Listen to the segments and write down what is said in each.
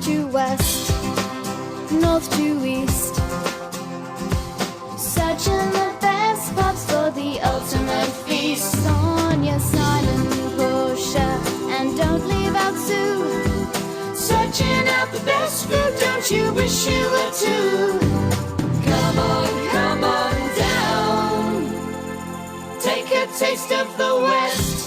to west, north to east, searching the best pubs for the ultimate feast. Sonia, Simon, Portia, and don't leave out Sue, searching out the best food. Don't you wish you were too? Come on down, take a taste of the West.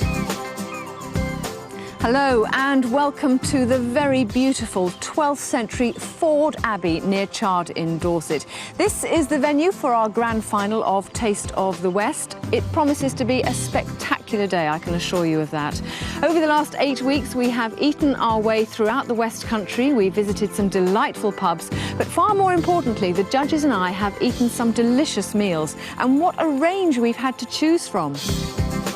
Hello and welcome to the very beautiful 12th century Ford Abbey near Chard in Dorset. This is the venue for our grand final of Taste of the West. It promises to be a spectacular day, I can assure you of that. Over the last 8 weeks we have eaten our way throughout the West Country. We visited some delightful pubs, but far more importantly the judges and I have eaten some delicious meals, and what a range we've had to choose from.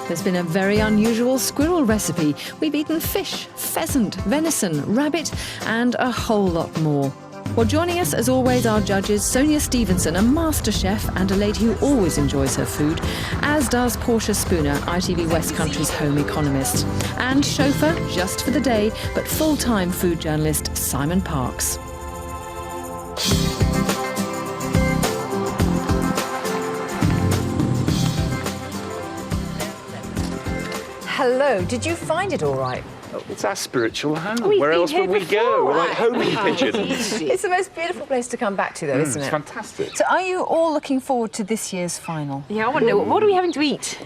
There's been a very unusual squirrel recipe. We've eaten fish, pheasant, venison, rabbit and a whole lot more. Well, joining us as always are judges Sonia Stevenson, a master chef and a lady who always enjoys her food, as does Portia Spooner, ITV West Country's home economist, and chauffeur, just for the day, but full-time food journalist Simon Parks. Hello, did you find it all right? Oh, it's our spiritual home. We've Where been else here would we before. go? We're like homing pigeons. It's the most beautiful place to come back to, though, isn't it? It's fantastic. So are you all looking forward to this year's final? Yeah, I want to know, what are we having to eat?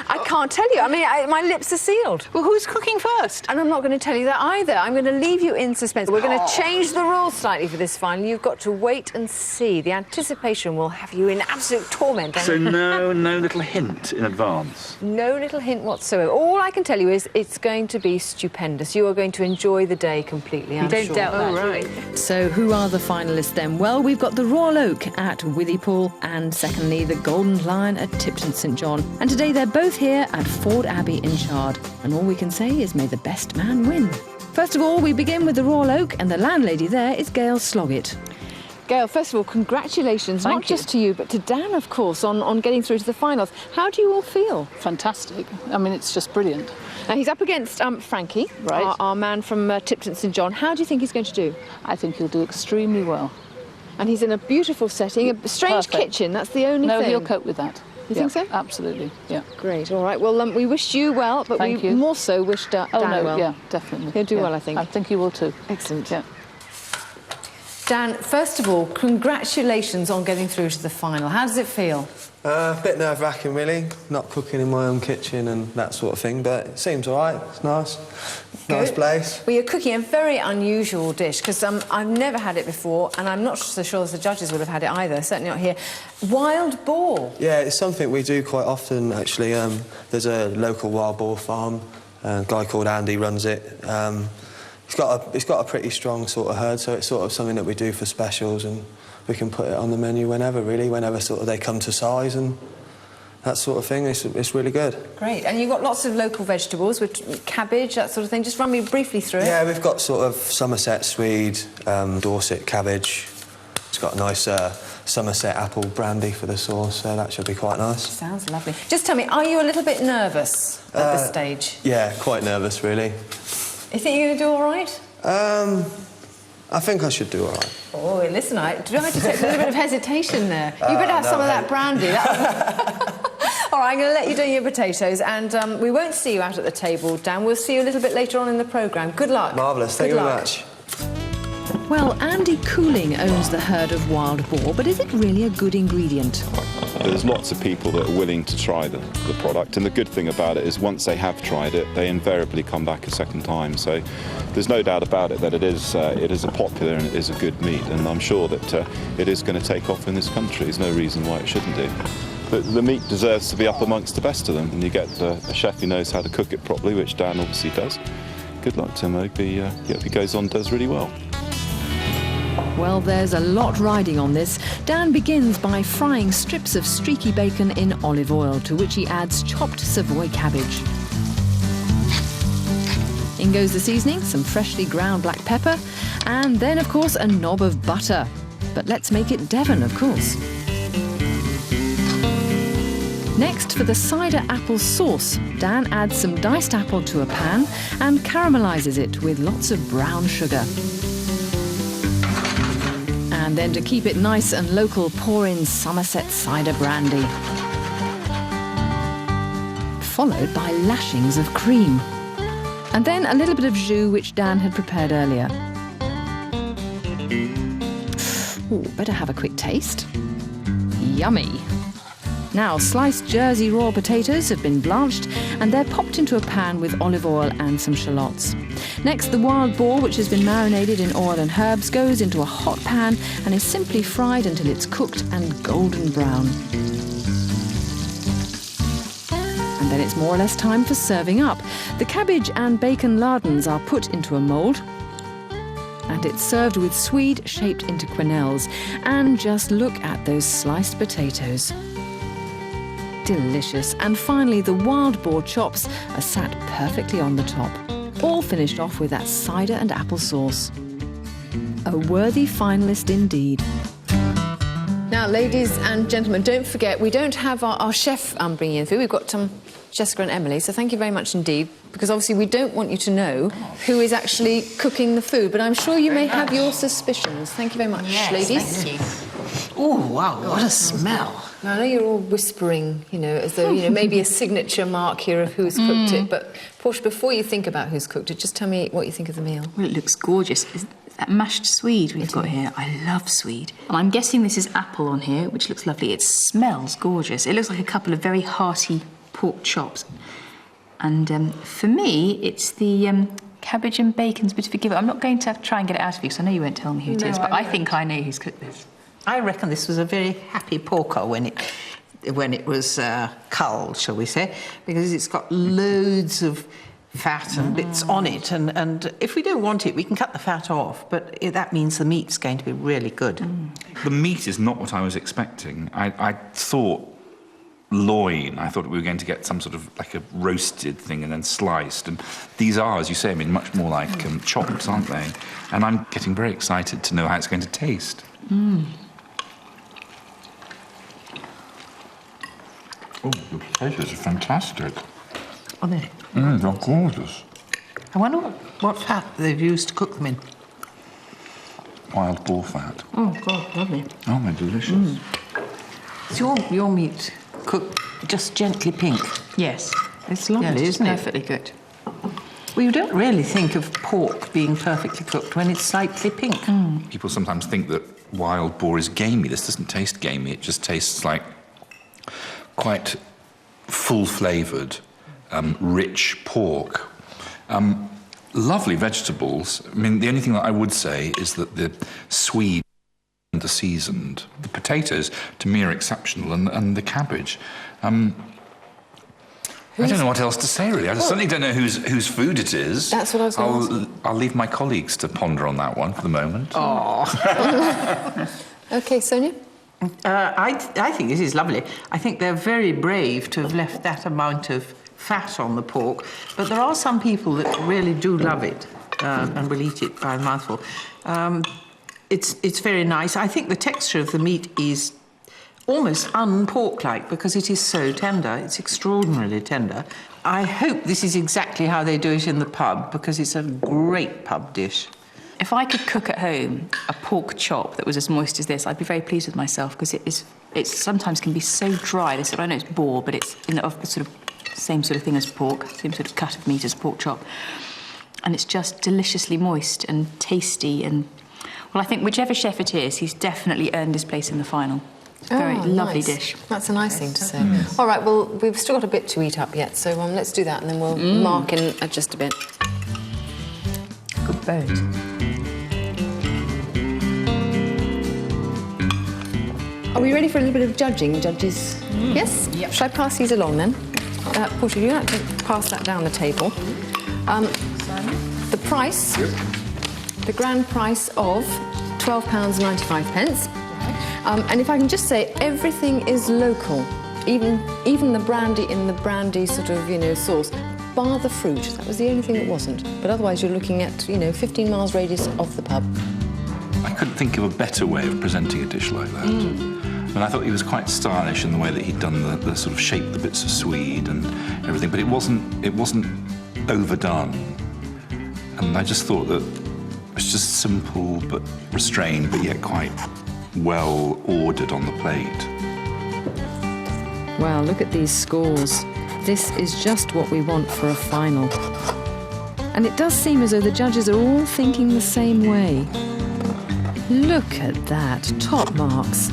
I can't tell you. I mean, my lips are sealed. Well, who's cooking first? And I'm not going to tell you that either. I'm going to leave you in suspense. We're going to change the rules slightly for this final. You've got to wait and see. The anticipation will have you in absolute torment. So no little hint in advance? No little hint whatsoever. All I can tell you is it's going to be stupendous. You are going to enjoy the day completely, I'm Don't sure. doubt that. Oh, right. So who are the finalists then? Well, we've got the Royal Oak at Withypool and secondly the Golden Lion at Tipton St John. And today they're both here at Ford Abbey in Chard. And all we can say is may the best man win. First of all, we begin with the Royal Oak, and the landlady there is Gail Sloggett. Gail, first of all, congratulations, not just to you, but to Dan, of course, on getting through to the finals. How do you all feel? Fantastic. I mean, it's just brilliant. Now, he's up against Frankie, Right. our man from Tipton St John. How do you think he's going to do? I think he'll do extremely well. And he's in a beautiful setting, a strange Perfect. kitchen, that's the only No, thing. he'll cope with that. You Yeah, think so? Absolutely, yeah. Great, all right. Well, we wish you well, but Thank we you. more so wish Dan well. Yeah, definitely. He'll do Yeah. well, I think. I think he will too. Excellent. Yeah. Dan, first of all, congratulations on getting through to the final. How does it feel? A bit nerve-wracking, really, not cooking in my own kitchen and that sort of thing, but it seems all right. It's nice. Nice Good. place. Well, you're cooking a very unusual dish, because I've never had it before, and I'm not so sure the judges would have had it either, certainly not here. Wild boar. Yeah, it's something we do quite often, actually. There's a local wild boar farm. A guy called Andy runs it. It's got a pretty strong sort of herd, so it's sort of something that we do for specials, and we can put it on the menu whenever, really, whenever sort of they come to size and that sort of thing. It's really good. Great. And you've got lots of local vegetables with cabbage, that sort of thing. Just run me briefly through it. Yeah, we've got sort of Somerset swede, Dorset cabbage. It's got a nice Somerset apple brandy for the sauce, so that should be quite nice. Sounds lovely. Just tell me, are you a little bit nervous at this stage? Yeah, quite nervous, really. You think you're going to do all right? I think I should do all right. Oh, listen, I detect a little bit of hesitation there. You better have some of that brandy. All right, I'm going to let you do your potatoes, and we won't see you out at the table, Dan. We'll see you a little bit later on in the programme. Good luck. Marvellous, thank you very much. Well, Andy Cooling owns the herd of wild boar, but is it really a good ingredient? There's lots of people that are willing to try the product, and the good thing about it is once they have tried it, they invariably come back a second time. So there's no doubt about it that it is a popular and it is a good meat, and I'm sure that it is going to take off in this country. There's no reason why it shouldn't do. But the meat deserves to be up amongst the best of them, and you get a chef who knows how to cook it properly, which Dan obviously does. Good luck to him. I hope he goes on and does really well. Well, there's a lot riding on this. Dan begins by frying strips of streaky bacon in olive oil, to which he adds chopped Savoy cabbage. In goes the seasoning, some freshly ground black pepper, and then, of course, a knob of butter. But let's make it Devon, of course. Next, for the cider apple sauce, Dan adds some diced apple to a pan and caramelises it with lots of brown sugar. And then to keep it nice and local, pour in Somerset cider brandy, followed by lashings of cream. And then a little bit of jus, which Dan had prepared earlier. Ooh, better have a quick taste. Yummy. Now, sliced Jersey raw potatoes have been blanched and they're popped into a pan with olive oil and some shallots. Next, the wild boar, which has been marinated in oil and herbs, goes into a hot pan and is simply fried until it's cooked and golden brown. And then it's more or less time for serving up. The cabbage and bacon lardons are put into a mould, and it's served with swede shaped into quenelles. And just look at those sliced potatoes. Delicious. And finally, the wild boar chops are sat perfectly on the top. All finished off with that cider and apple sauce. A worthy finalist indeed. Now, ladies and gentlemen, don't forget, we don't have our chef bringing in food. We've got Jessica and Emily, so thank you very much indeed, because obviously we don't want you to know who is actually cooking the food, but I'm sure you may have your suspicions. Thank you very much, ladies. Thank you. Oh, wow, what a smell. Now, I know you're all whispering, you know, as though, you know, maybe a signature mark here of who's cooked it, but Portia, before you think about who's cooked it, just tell me what you think of the meal. Well, it looks gorgeous. Is that mashed swede we've got here? I love swede. And I'm guessing this is apple on here, which looks lovely. It smells gorgeous. It looks like a couple of very hearty pork chops. And for me, it's the cabbage and bacon's bit of a give. I'm not going to try and get it out of you, because I know you won't tell me who it is, but I think I know who's cooked this. I reckon this was a very happy porker when it was culled, shall we say, because it's got loads of fat and bits on it, and if we don't want it, we can cut the fat off, but that means the meat's going to be really good. The meat is not what I was expecting. I thought loin. I thought we were going to get some sort of like a roasted thing and then sliced, and these are, as you say, I mean, much more like chops, aren't they? And I'm getting very excited to know how it's going to taste. Oh, the potatoes are fantastic. Are they? They're gorgeous. I wonder what fat they've used to cook them in. Wild boar fat. Oh, God, lovely. Oh, they're delicious. Is your meat cooked just gently pink? Yes. It's lovely, isn't it? Perfectly cooked. Well, you don't really think of pork being perfectly cooked when it's slightly pink. People sometimes think that wild boar is gamey. This doesn't taste gamey. It just tastes like quite full-flavoured, rich pork. Lovely vegetables. I mean, the only thing that I would say is that the swede and the seasoned, the potatoes, to me, are exceptional, and the cabbage. I don't know what else to say, really. I certainly don't know whose food it is. That's what I was going to ask. I'll leave my colleagues to ponder on that one for the moment. OK, Sonia? I think this is lovely. I think they're very brave to have left that amount of fat on the pork, but there are some people that really do love it and will eat it by a mouthful. It's very nice. I think the texture of the meat is almost un-pork-like because it is so tender. It's extraordinarily tender. I hope this is exactly how they do it in the pub, because it's a great pub dish. If I could cook at home a pork chop that was as moist as this, I'd be very pleased with myself, because it sometimes can be so dry. I know it's boar, but it's of the sort of same sort of thing as pork, same sort of cut of meat as a pork chop. And it's just deliciously moist and tasty. And, well, I think whichever chef it is, he's definitely earned his place in the final. It's a very lovely nice dish. That's a nice thing to say. All right, well, we've still got a bit to eat up yet, so let's do that, and then we'll mark in just a bit. Good bird. Are we ready for a little bit of judging, judges? Yes? Yep. Shall I pass these along, then? Portia, you have to pass that down the table. The price, the grand price of £12.95. And if I can just say, everything is local. Even the brandy in the brandy sort of, sauce, bar the fruit. That was the only thing that wasn't. But otherwise, you're looking at, 15 miles radius of the pub. I couldn't think of a better way of presenting a dish like that. And I thought he was quite stylish in the way that he'd done the sort of shape the bits of swede and everything, but it wasn't overdone. And I just thought that it was just simple but restrained, but yet quite well ordered on the plate. Well, look at these scores. This is just what we want for a final. And it does seem as though the judges are all thinking the same way. Look at that, top marks.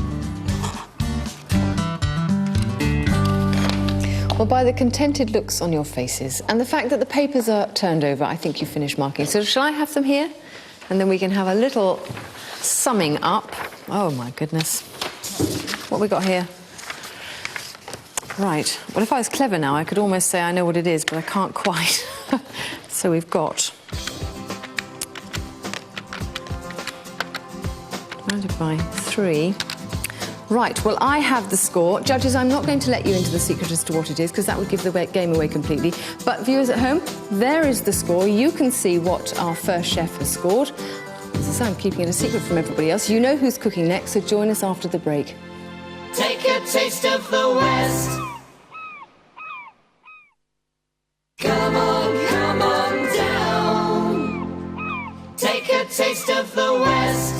Well, by the contented looks on your faces and the fact that the papers are turned over, I think you've finished marking. So shall I have them here? And then we can have a little summing up. Oh, my goodness. What have we got here? Right. Well, if I was clever now, I could almost say I know what it is, but I can't quite. So we've got... divided by 3. Right, well, I have the score. Judges, I'm not going to let you into the secret as to what it is, because that would give the game away completely. But viewers at home, there is the score. You can see what our first chef has scored. As I say, I'm keeping it a secret from everybody else. You know who's cooking next, so join us after the break. Take a taste of the West. Come on down. Take a taste of the West.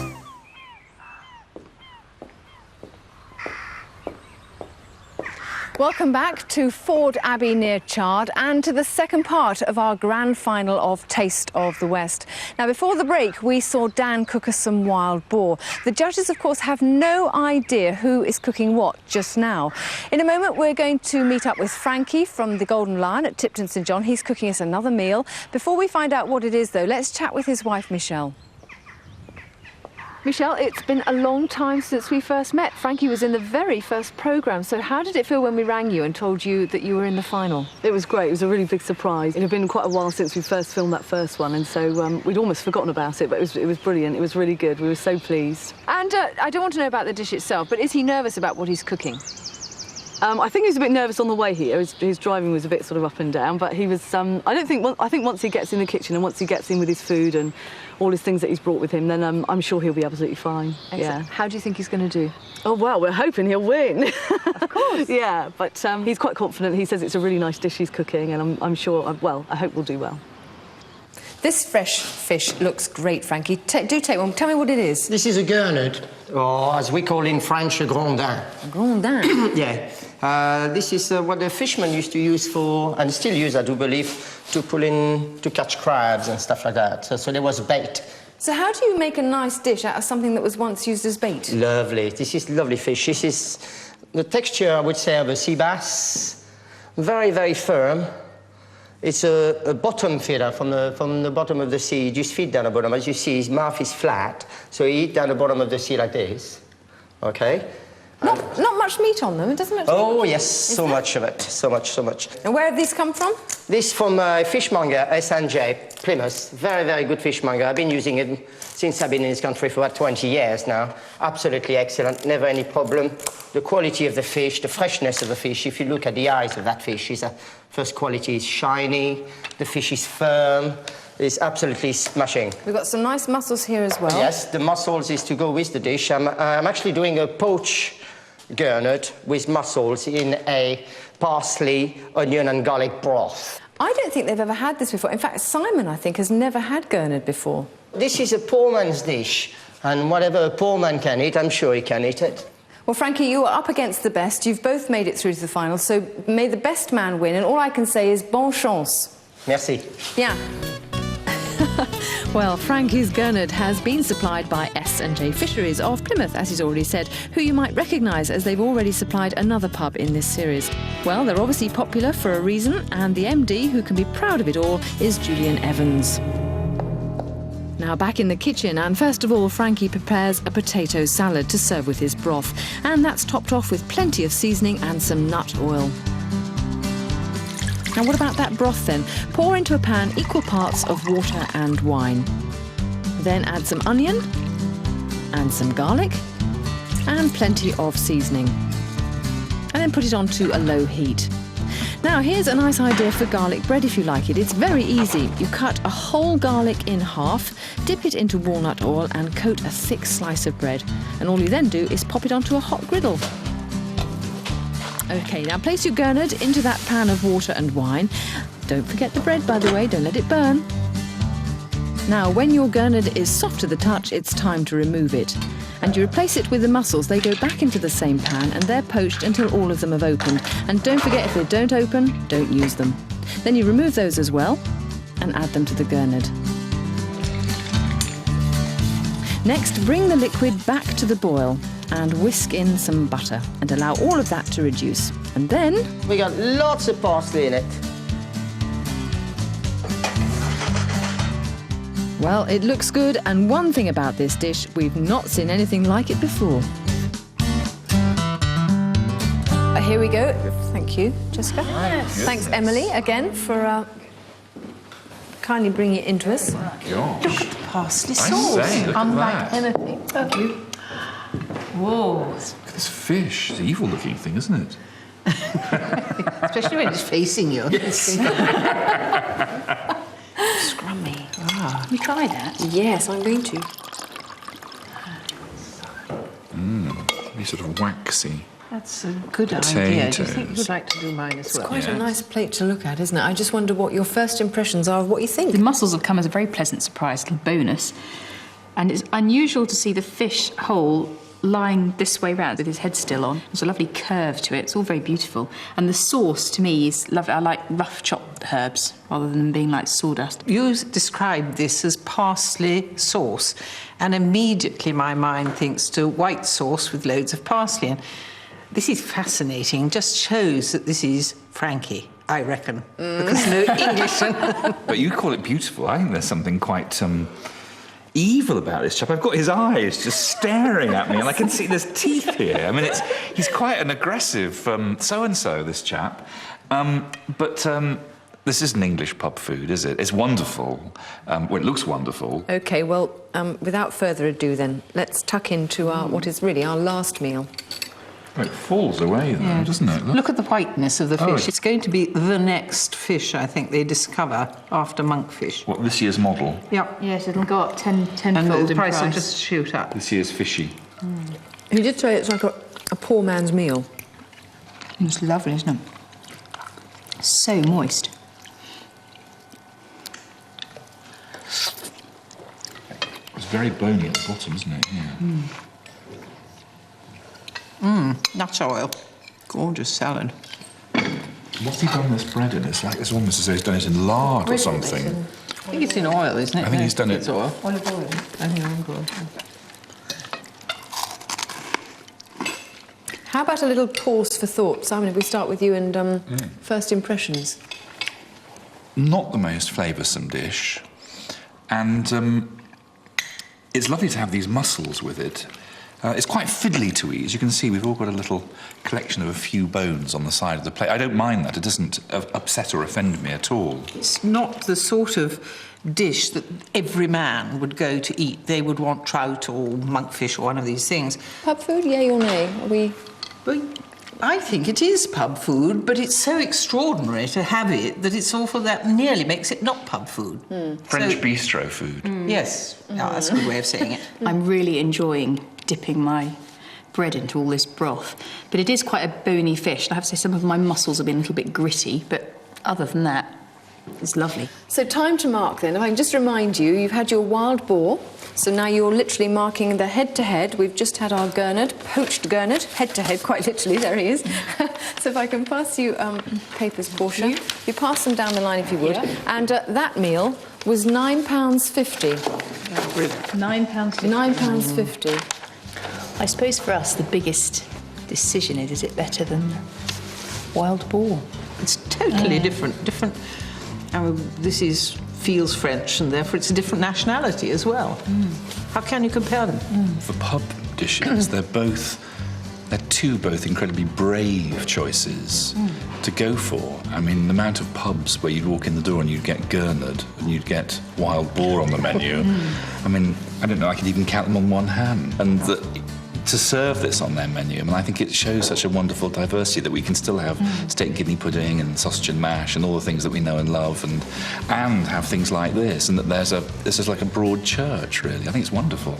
Welcome back to Ford Abbey near Chard and to the second part of our grand final of Taste of the West. Now, before the break, we saw Dan cook us some wild boar. The judges, of course, have no idea who is cooking what just now. In a moment, we're going to meet up with Frankie from the Golden Lion at Tipton St John. He's cooking us another meal. Before we find out what it is, though, let's chat with his wife, Michelle. Michelle, it's been a long time since we first met. Frankie was in the very first programme, so how did it feel when we rang you and told you that you were in the final? It was great. It was a really big surprise. It had been quite a while since we first filmed that first one, and so we'd almost forgotten about it, but it was brilliant. It was really good. We were so pleased. And I don't want to know about the dish itself, but is he nervous about what he's cooking? I think he was a bit nervous on the way here. His driving was a bit sort of up and down, but he was. I think once he gets in the kitchen and once he gets in with his food and all his things that he's brought with him, then I'm sure he'll be absolutely fine. Excellent. Yeah. How do you think he's going to do? Oh well, we're hoping he'll win. Of course. Yeah, but he's quite confident. He says it's a really nice dish he's cooking, and I'm sure. Well, I hope we'll do well. This fresh fish looks great, Frankie. Do take one. Tell me what it is. This is a gurnard, or as we call in French, a grondin. A grondin? Yeah. This is what the fishermen used to use for, and still use, I do believe, to catch crabs and stuff like that. So there was bait. So how do you make a nice dish out of something that was once used as bait? Lovely. This is lovely fish. This is the texture, I would say, of a sea bass. Very, very firm. It's a bottom feeder from the bottom of the sea. You just feed down the bottom. As you see, his mouth is flat, so you eat down the bottom of the sea like this. Okay? Not much meat on them, it doesn't look. Oh yes, so much of it, so much. And where have these come from? This from fishmonger S&J, Plymouth. Very, very good fishmonger. I've been using it since I've been in this country for about 20 years now. Absolutely excellent, never any problem. The quality of the fish, the freshness of the fish. If you look at the eyes of that fish, first quality is shiny. The fish is firm. It's absolutely smashing. We've got some nice mussels here as well. Yes, the mussels is to go with the dish. I'm actually doing a poached gurnard with mussels in a parsley, onion and garlic broth. I don't think they've ever had this before. In fact, Simon, I think, has never had gurnard before. This is a poor man's dish, and whatever a poor man can eat, I'm sure he can eat it. Well, Frankie, you are up against the best. You've both made it through to the final, so may the best man win, and all I can say is bonne chance. Merci. Bien. Well, Frankie's gurnard has been supplied by S&J Fisheries of Plymouth, as he's already said, who you might recognise as they've already supplied another pub in this series. Well, they're obviously popular for a reason, and the MD, who can be proud of it all, is Julian Evans. Now back in the kitchen, and first of all, Frankie prepares a potato salad to serve with his broth, and that's topped off with plenty of seasoning and some nut oil. Now what about that broth then? Pour into a pan equal parts of water and wine. Then add some onion and some garlic and plenty of seasoning. And then put it onto a low heat. Now here's a nice idea for garlic bread if you like it. It's very easy. You cut a whole garlic in half, dip it into walnut oil and coat a thick slice of bread. And all you then do is pop it onto a hot griddle. OK, now place your gurnard into that pan of water and wine. Don't forget the bread, by the way, don't let it burn. Now, when your gurnard is soft to the touch, it's time to remove it. And you replace it with the mussels. They go back into the same pan and they're poached until all of them have opened. And don't forget, if they don't open, don't use them. Then you remove those as well and add them to the gurnard. Next, bring the liquid back to the boil and whisk in some butter and allow all of that to reduce. And then... We got lots of parsley in it. Well, it looks good, and one thing about this dish, we've not seen anything like it before. Here we go. Thank you, Jessica. Yes. Thanks, Emily, again, for kindly bringing it into us. Gosh. Parsley I sauce. say, look at Unlike that. anything. Thank you. Whoa. Look at this fish. It's an evil-looking thing, isn't it? Especially when it's facing you. Yes. Scrummy. Can we try that? Yes, I'm going to. Really sort of waxy. That's a good idea. Do you think Potatoes. you'd like to do mine as well? Quite a Yes. nice plate to look at, isn't it? I just wonder what your first impressions are of what you think. The mussels have come as a very pleasant surprise, little bonus. And it's unusual to see the fish whole lying this way round with his head still on. There's a lovely curve to it. It's all very beautiful. And the sauce, to me, is lovely. I like rough chopped herbs rather than being like sawdust. You described this as parsley sauce, and immediately my mind thinks to white sauce with loads of parsley. And this is fascinating. Just shows that this is Frankie, I reckon, because no English. But you call it beautiful. I think there's something quite evil about this chap. I've got his eyes just staring at me, and I can see there's teeth here. I mean, he's quite an aggressive so-and-so, this chap. But this isn't English pub food, is it? It's wonderful. Well, it looks wonderful. OK, well, without further ado then, let's tuck into what is really our last meal. It falls away, though, doesn't it? Look at the whiteness of the fish. Oh. It's going to be the next fish, I think, they discover after monkfish. What, this year's model? Yep. Yes, it'll go up tenfold And the in price will just shoot up. This year's fishy. He did say it's like a poor man's meal. It's lovely, isn't it? So moist. It's very bony at the bottom, isn't it? Yeah. Nut oil. Gorgeous salad. What's he done this bread in? It's like it's almost as though he's done it in lard or something. I think it's in oil, isn't it? I think No, he's done it- It's oil. Olive oil. I think olive oil. How about a little pause for thought? Simon, if we start with you and first impressions. Not the most flavoursome dish, and it's lovely to have these mussels with it. It's quite fiddly to eat. As you can see, we've all got a little collection of a few bones on the side of the plate. I don't mind that. It doesn't upset or offend me at all. It's not the sort of dish that every man would go to eat. They would want trout or monkfish or one of these things. Pub food, yay or nay? Are we... But I think it is pub food, but it's so extraordinary to have it that it's awful that nearly makes it not pub food. French So- bistro food. Yes, yeah, that's a good way of saying it. I'm really enjoying dipping my bread into all this broth. But it is quite a bony fish. I have to say some of my mussels have been a little bit gritty, but other than that, it's lovely. So time to mark then. If I can just remind you, you've had your wild boar. So now you're literally marking the head-to-head. We've just had our gurnard, poached gurnard, head-to-head, quite literally, there he is. So if I can pass you papers, Portia. You pass them down the line if you would. Yeah. And that meal was £9.50. £9.50. £9.50. I suppose for us, the biggest decision is it better than wild boar? It's totally different. This feels French, and therefore it's a different nationality as well. How can you compare them? For pub dishes, they're two both incredibly brave choices to go for. I mean, the amount of pubs where you'd walk in the door and you'd get gurnard and you'd get wild boar on the menu. I mean, I don't know, I could even count them on one hand. And to serve this on their menu, I mean, I think it shows such a wonderful diversity that we can still have steak kidney pudding and sausage and mash and all the things that we know and love, and have things like this, and that this is like a broad church, really. I think it's wonderful.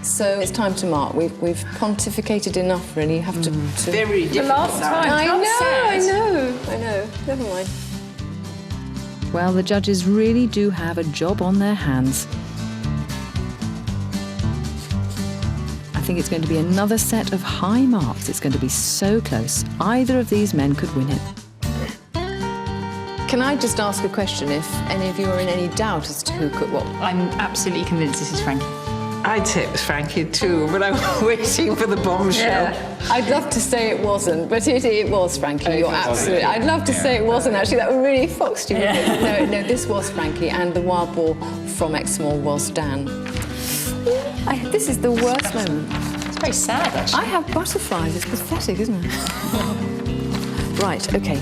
So it's time to mark. We've pontificated enough, really. You have to... Very different. last time. I How know. Never mind. Well, the judges really do have a job on their hands. I think it's going to be another set of high marks. It's going to be so close. Either of these men could win it. Can I just ask a question, if any of you are in any doubt as to who cooked what? I'm absolutely convinced this is Frankie. I'd say it was Frankie too, but I'm waiting for the bombshell. Yeah. I'd love to say it wasn't, but it was Frankie. You're absolutely. I'd love to say it wasn't, actually. That would really fox you. Yeah. No, this was Frankie, and the wild boar from Exmoor was Dan. This is the worst moment. It's very sad, actually. I have butterflies. It's pathetic, isn't it? Right, OK.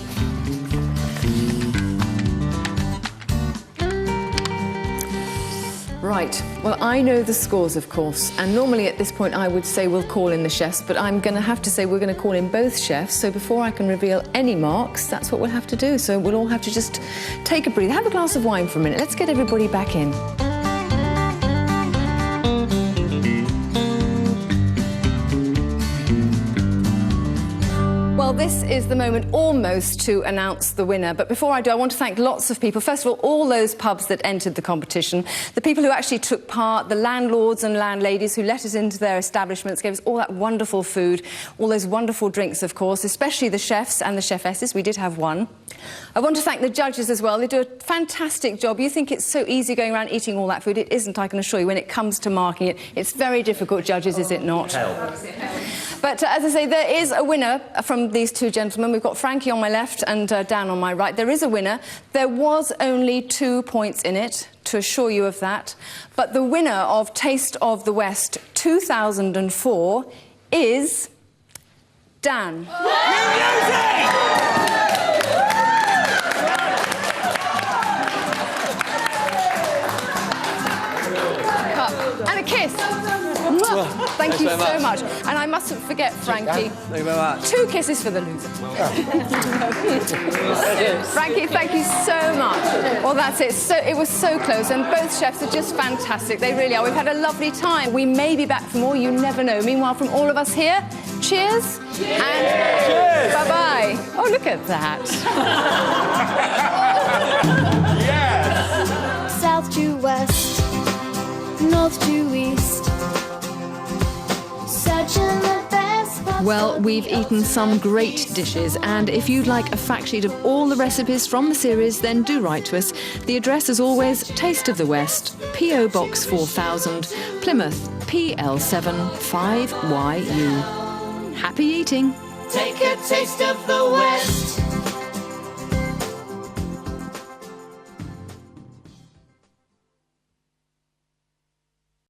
Right, well, I know the scores, of course, and normally at this point I would say we'll call in the chefs, but I'm going to have to say we're going to call in both chefs, so before I can reveal any marks, that's what we'll have to do. So we'll all have to just take a breather, have a glass of wine for a minute. Let's get everybody back in. Well, this is the moment almost to announce the winner. But before I do, I want to thank lots of people. First of all those pubs that entered the competition, the people who actually took part, the landlords and landladies who let us into their establishments, gave us all that wonderful food, all those wonderful drinks, of course, especially the chefs and the chefesses. We did have one. I want to thank the judges as well. They do a fantastic job. You think it's so easy going around eating all that food. It isn't, I can assure you, when it comes to marking it. It's very difficult, judges, is it not? But as I say, there is a winner from these two gentlemen. We've got Frankie on my left and Dan on my right. There is a winner. There was only 2 points in it, to assure you of that. But the winner of Taste of the West 2004 is Dan. And a kiss. Thank you so much. And I mustn't forget, Frankie. Thank you very much. 2 kisses for the loser. Frankie, thank you so much. Well, that's it. So it was so close, and both chefs are just fantastic. They really are. We've had a lovely time. We may be back for more. You never know. Meanwhile, from all of us here, cheers. Cheers. And bye-bye. Oh, look at that. Yes! South to west, north to east. Well, we've eaten some great dishes, and if you'd like a fact sheet of all the recipes from the series, then do write to us. The address, as always, Taste of the West, P.O. Box 4000, Plymouth, PL7 5YU. Happy eating! Take a taste of the West.